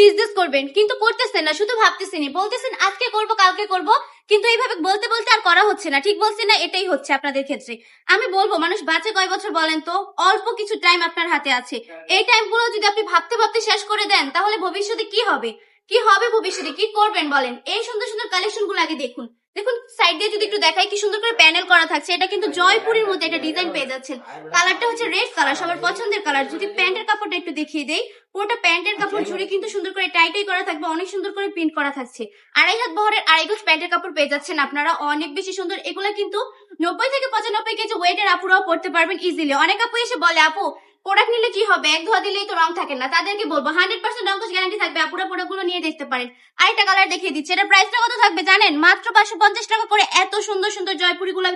Business করবেন, কিন্তু করতেছেন না, শুধু ভাবতেছেনই, বলতেছেন আজকে করব কালকে করব, কিন্তু এইভাবে বলতে বলতে আর করা হচ্ছে না। ঠিক বলছি না? এটাই হচ্ছে আপনাদের ক্ষেত্রে। আমি বলবো, মানুষ বাঁচে কয় বছর বলেন তো? অল্প কিছু টাইম আপনার হাতে আছে। এই টাইমগুলো যদি আপনি ভাবতে ভাবতে শেষ করে দেন, তাহলে ভবিষ্যতে কি হবে? কি হবে ভবিষ্যতে? কি করবেন বলেন? এই সুন্দর সুন্দর কালেকশন গুলো আগে দেখুন। দেখুন সাইড দিয়ে যদি একটু দেখাই, কি সুন্দর করে প্যানেল করা থাকছে। এটা কিন্তু জয়পুরের মধ্যে একটা ডিজাইন পেয়ে যাচ্ছেন। কালারটা হচ্ছে রেড কালার, সবার পছন্দের কালার। যদি প্যান্টের কাপড়টা একটু দেখিয়ে দেই, পুরোটা প্যান্টের কাপড় জুড়ে কিন্তু সুন্দর করে টাইটাই করা থাকবে, অনেক সুন্দর করে প্রিন্ট করা থাকছে। 2.5 হাত বহরের 2.5 গজ প্যান্টের কাপড় পেয়ে যাচ্ছেন আপনারা, অনেক বেশি সুন্দর। এগুলা কিন্তু 90 থেকে 95 কেজি ওয়েটের আপুরাও পড়তে পারবেন ইজিলি। অনেক আপু এসে বলে, আপু প্রোডাক্ট নিলে কি হবে, এক ধোয়া দিলেই তো রং থাকে না। তাদেরকে বলবো 100% রং গ্যারান্টি থাকবে, আপুরা প্রোডাক্টগুলো নিয়ে দেখতে পারেন। আরেকটা কালার দেখিয়ে দিচ্ছি, এটা প্রাইসটা কত থাকবে জানেন? মাত্র 550 টাকা করে এত সুন্দর সুন্দর জয়পুরি গুলো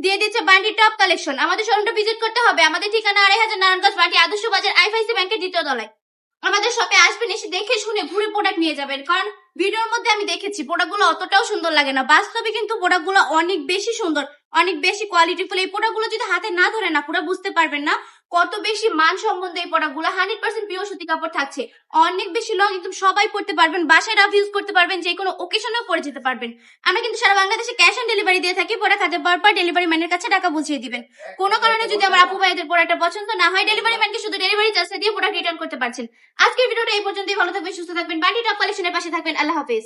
দিয়ে দিচ্ছে বান্ডি টপ কালেকশন। আমাদের শোরুমটা ভিজিট করতে হবে। আমাদের ঠিকানা 2500 নারায়ণগঞ্জ বাটি আদর্শ বাজার, আইএফআইসি ব্যাংকের দ্বিতীয় তলায়। আমাদের শপে আসবেন, এসে দেখে শুনে ঘুরে প্রোডাক্ট নিয়ে যাবেন। কারণ ভিডিওর মধ্যে আমি দেখেছি প্রোডাক্টগুলো অতটাও সুন্দর লাগে না, বাস্তবে কিন্তু প্রোডাক্টগুলো অনেক বেশি সুন্দর, অনেক বেশি কোয়ালিটিফুল। এই প্রোডাক্টগুলো যদি হাতে না ধরে না, পুরো বুঝতে পারবেন না কত বেশি মান সম্বন্ধে। এই প্রোডাক্টগুলো 100% পিওর সুতি কাপড় থাকছে, অনেক বেশি লং, একদম সবাই পড়তে পারবেন, বাসায় রাফ ইউজ করতে পারবেন, যে কোনো ওকেশনেও পরে যেতে পারবেন। আমরা কিন্তু সারা বাংলাদেশে ক্যাশ অন ডেলিভারি দিয়ে থাকি। প্রোডাক্ট হাতে পাওয়ার পর ডেলিভারি ম্যানের কাছে টাকা বুঝিয়ে দিবেন। কোনো কারণে যদি আমার আপু ভাইদের প্রোডাক্টটা পছন্দ না হয়, ডেলিভারি ম্যানকে শুধু ডেলিভারি চার্জটা দিয়ে প্রোডাক্ট রিটার্ন করতে পারছেন। আজকের ভিডিওটা এই পর্যন্তই। ভালো থাকবেন, সুস্থ থাকবেন, বান্ডি টপ কালেকশনের পাশে থাকবেন। আল্লাহ হাফেজ।